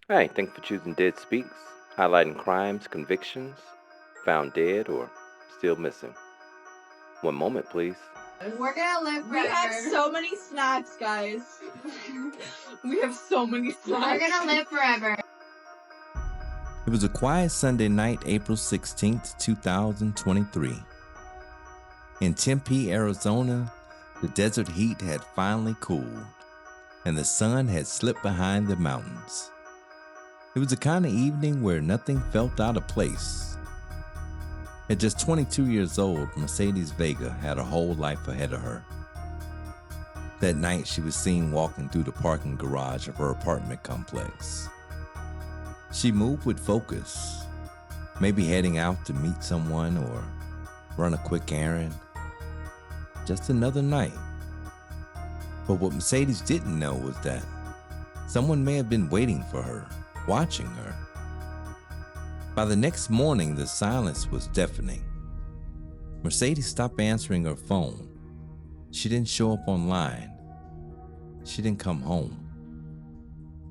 Hi, thanks for choosing Dead Speaks, highlighting crimes, convictions, found dead, or still missing. One moment, please. We're gonna live forever. We have so many snacks, guys. We have so many snacks. We're gonna live forever. It was a quiet Sunday night, April 16th, 2023. In Tempe, Arizona, the desert heat had finally cooled, and the sun had slipped behind the mountains. It was the kind of evening where nothing felt out of place. At just 22 years old, Mercedes Vega had a whole life ahead of her. That night, she was seen walking through the parking garage of her apartment complex. She moved with focus, maybe heading out to meet someone or run a quick errand. Just another night. But what Mercedes didn't know was that someone may have been waiting for her, watching her. By the next morning, the silence was deafening. Mercedes stopped answering her phone. She didn't show up online. She didn't come home.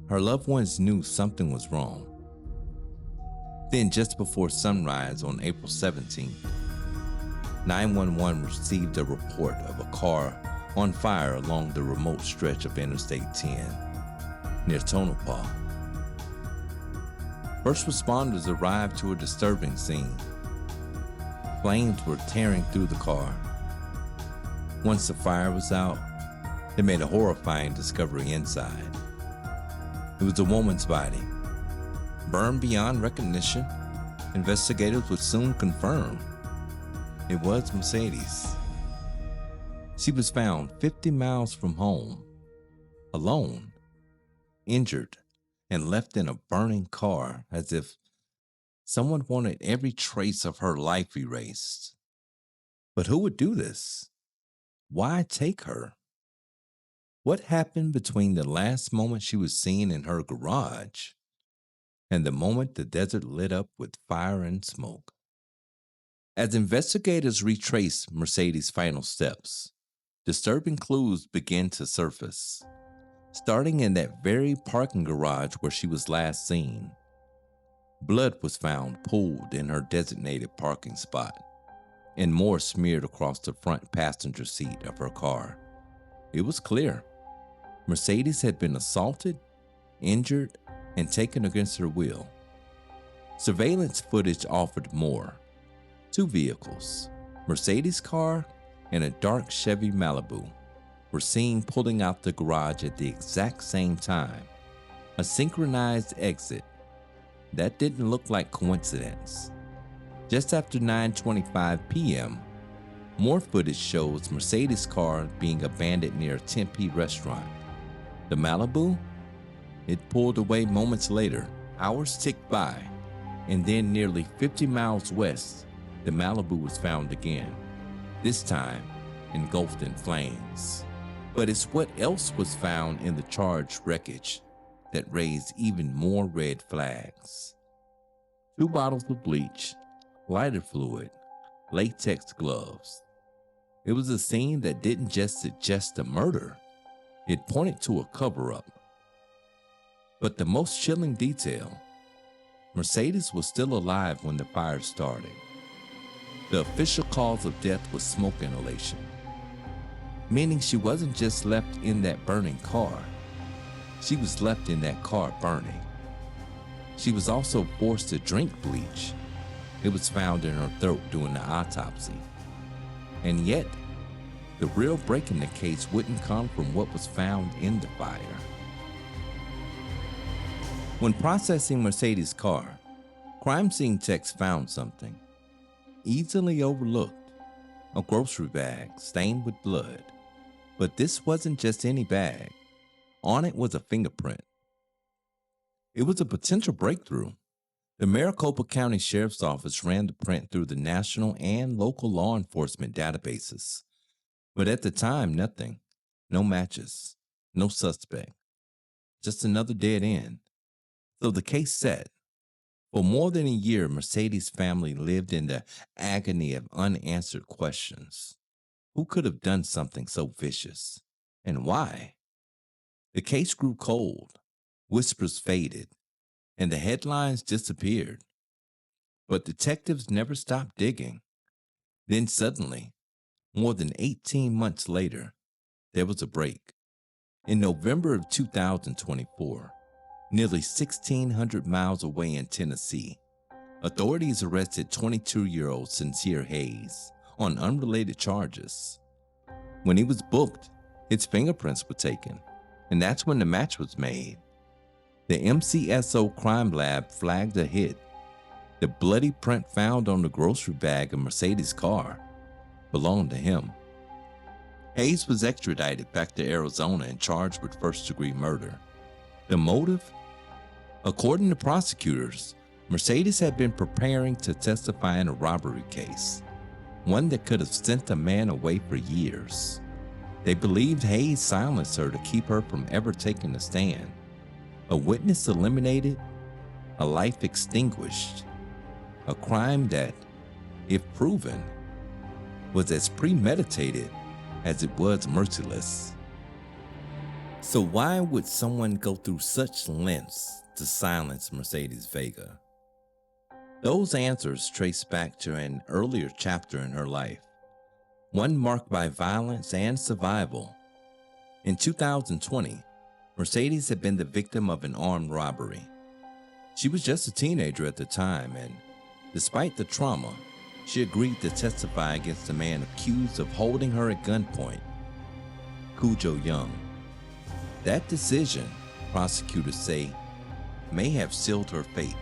Her loved ones knew something was wrong. Then, just before sunrise on April 17th, 911 received a report of a car on fire along the remote stretch of Interstate 10 near Tonopah. First responders arrived to a disturbing scene. Flames were tearing through the car. Once the fire was out, they made a horrifying discovery inside. It was a woman's body. Burned beyond recognition, investigators would soon confirm it was Mercedes. She was found 50 miles from home, alone, injured, and left in a burning car as if someone wanted every trace of her life erased. But who would do this? Why take her? What happened between the last moment she was seen in her garage and the moment the desert lit up with fire and smoke? As investigators retraced Mercedes' final steps, disturbing clues began to surface, starting in that very parking garage where she was last seen. Blood was found pooled in her designated parking spot, and more smeared across the front passenger seat of her car. It was clear Mercedes had been assaulted, injured, and taken against her will. Surveillance footage offered more. Two vehicles, Mercedes' car and a dark Chevy Malibu, were seen pulling out the garage at the exact same time. A synchronized exit. That didn't look like coincidence. Just after 9:25 p.m., more footage shows Mercedes' car being abandoned near a Tempe restaurant. The Malibu? It pulled away moments later. Hours ticked by, and then nearly 50 miles west, the Malibu was found again, this time engulfed in flames. But it's what else was found in the charged wreckage that raised even more red flags. 2 bottles of bleach, lighter fluid, latex gloves. It was a scene that didn't just suggest a murder, it pointed to a cover-up. But the most chilling detail, Mercedes was still alive when the fire started. The official cause of death was smoke inhalation, meaning she wasn't just left in that burning car. She was left in that car burning. She was also forced to drink bleach. It was found in her throat during the autopsy. And yet, the real break in the case wouldn't come from what was found in the fire. When processing Mercedes' car, crime scene techs found something easily overlooked, a grocery bag stained with blood. But this wasn't just any bag. On it was a fingerprint. It was a potential breakthrough. The Maricopa County Sheriff's Office ran the print through the national and local law enforcement databases. But at the time, nothing. No matches. No suspect. Just another dead end. So the case set. For more than a year, Mercedes' family lived in the agony of unanswered questions. Who could have done something so vicious? And why? The case grew cold. Whispers faded. and the headlines disappeared. But detectives never stopped digging. Then suddenly, more than 18 months later, there was a break. In November of 2024, nearly 1,600 miles away in Tennessee, authorities arrested 22-year-old Sincere Hayes on unrelated charges. When he was booked, his fingerprints were taken, and that's when the match was made. The MCSO crime lab flagged a hit. The bloody print found on the grocery bag of Mercedes' car belonged to him. Hayes was extradited back to Arizona and charged with first-degree murder. The motive? According to prosecutors, Mercedes had been preparing to testify in a robbery case, one that could have sent a man away for years. They believed Hayes silenced her to keep her from ever taking a stand. A witness eliminated, a life extinguished, a crime that, if proven, was as premeditated as it was merciless. So why would someone go through such lengths to silence Mercedes Vega? Those answers trace back to an earlier chapter in her life, one marked by violence and survival. In 2020, Mercedes had been the victim of an armed robbery. She was just a teenager at the time, and despite the trauma, she agreed to testify against a man accused of holding her at gunpoint, Cujo Young. That decision, prosecutors say, may have sealed her fate.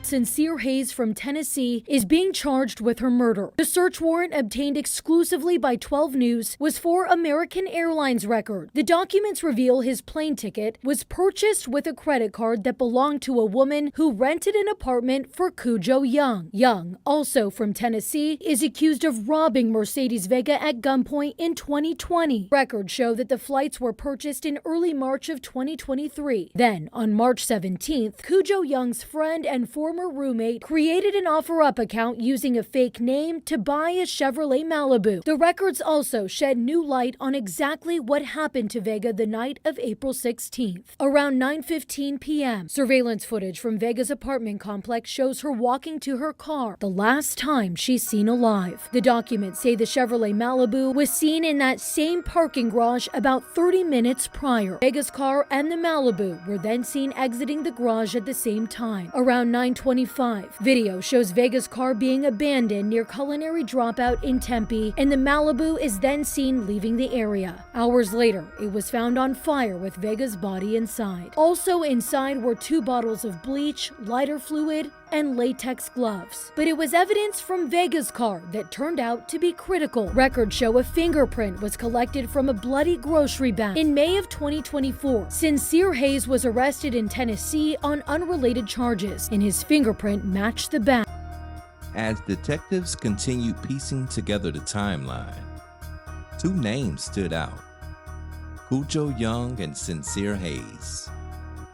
Sincere Hayes from Tennessee is being charged with her murder. The search warrant obtained exclusively by 12 News was for American Airlines record. The documents reveal his plane ticket was purchased with a credit card that belonged to a woman who rented an apartment for Cujo Young. Young, also from Tennessee, is accused of robbing Mercedes Vega at gunpoint in 2020. Records show that the flights were purchased in early March of 2023. Then, on March 17th, Cujo Young's friend and former roommate created an OfferUp account using a fake name to buy a Chevrolet Malibu. The records also shed new light on exactly what happened to Vega the night of April 16th. Around 9:15 p.m., surveillance footage from Vega's apartment complex shows her walking to her car, the last time she's seen alive. The documents say the Chevrolet Malibu was seen in that same parking garage about 30 minutes prior. Vega's car and the Malibu were then seen exiting the garage at the same time. Around 9:25, video shows Vega's car being abandoned near Culinary Dropout in Tempe, and the Malibu is then seen leaving the area. Hours later, it was found on fire with Vega's body inside. Also inside were 2 bottles of bleach, lighter fluid, and latex gloves. But it was evidence from Vega's car that turned out to be critical. Records show a fingerprint was collected from a bloody grocery bag. In May of 2024, Sincere Hayes was arrested in Tennessee on unrelated charges, and his fingerprint matched the bag. As detectives continued piecing together the timeline, 2 names stood out: Cujo Young and Sincere Hayes.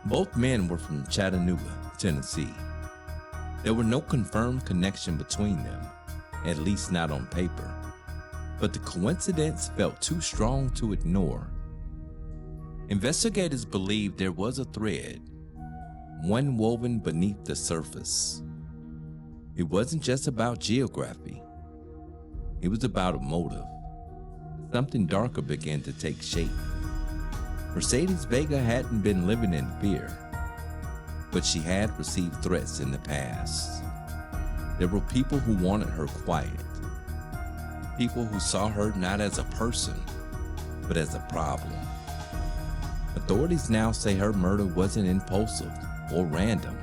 Both men were from Chattanooga, Tennessee. There were no confirmed connection between them, at least not on paper. But the coincidence felt too strong to ignore. Investigators believed there was a thread, one woven beneath the surface. It wasn't just about geography. It was about a motive. Something darker began to take shape. Mercedes Vega hadn't been living in fear, but she had received threats in the past. There were people who wanted her quiet. People who saw her not as a person, but as a problem. Authorities now say her murder wasn't impulsive or random.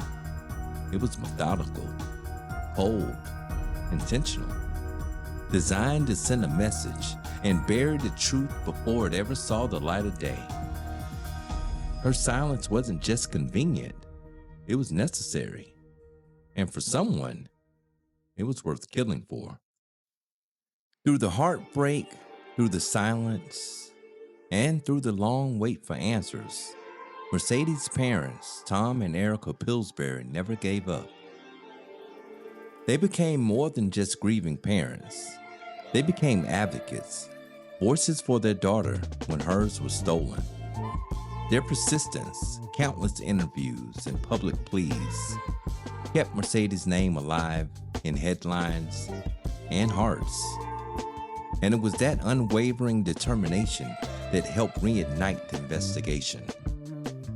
It was methodical, cold, intentional, designed to send a message and bury the truth before it ever saw the light of day. Her silence wasn't just convenient, it was necessary. And for someone, it was worth killing for. Through the heartbreak, through the silence, and through the long wait for answers, Mercedes' parents, Tom and Erica Pillsbury, never gave up. They became more than just grieving parents. They became advocates, voices for their daughter when hers was stolen. Their persistence, countless interviews, and public pleas kept Mercedes' name alive in headlines and hearts. And it was that unwavering determination that helped reignite the investigation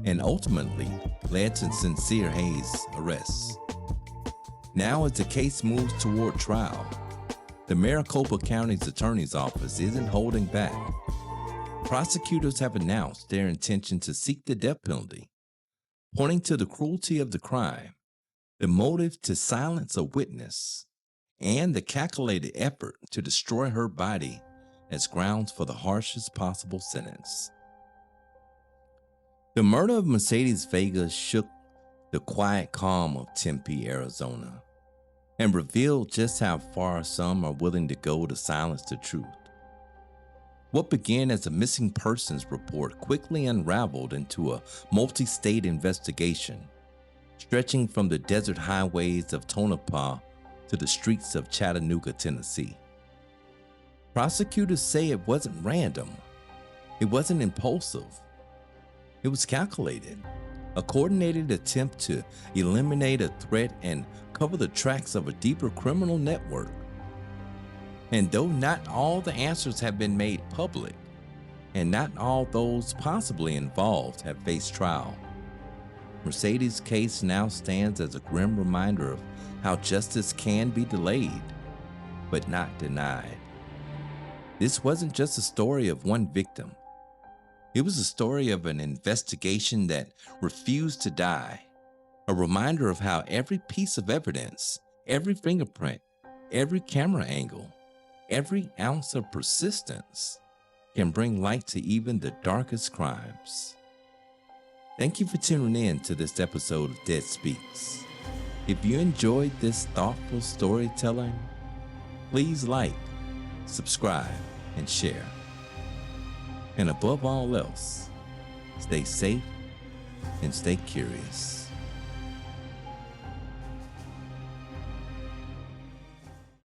and ultimately led to Sincere Hayes' arrest. Now, as the case moves toward trial, the Maricopa County's Attorney's Office isn't holding back. Prosecutors have announced their intention to seek the death penalty, pointing to the cruelty of the crime, the motive to silence a witness, and the calculated effort to destroy her body as grounds for the harshest possible sentence. The murder of Mercedes Vega shook the quiet calm of Tempe, Arizona, and revealed just how far some are willing to go to silence the truth. What began as a missing persons report quickly unraveled into a multi-state investigation, stretching from the desert highways of Tonopah to the streets of Chattanooga, Tennessee. Prosecutors say it wasn't random. It wasn't impulsive. It was calculated, a coordinated attempt to eliminate a threat and cover the tracks of a deeper criminal network. And though not all the answers have been made public, and not all those possibly involved have faced trial, Mercedes' case now stands as a grim reminder of how justice can be delayed, but not denied. This wasn't just a story of one victim. It was a story of an investigation that refused to die, a reminder of how every piece of evidence, every fingerprint, every camera angle, every ounce of persistence can bring light to even the darkest crimes. Thank you for tuning in to this episode of Dead Speaks. If you enjoyed this thoughtful storytelling, please like, subscribe, and share. And above all else, stay safe and stay curious.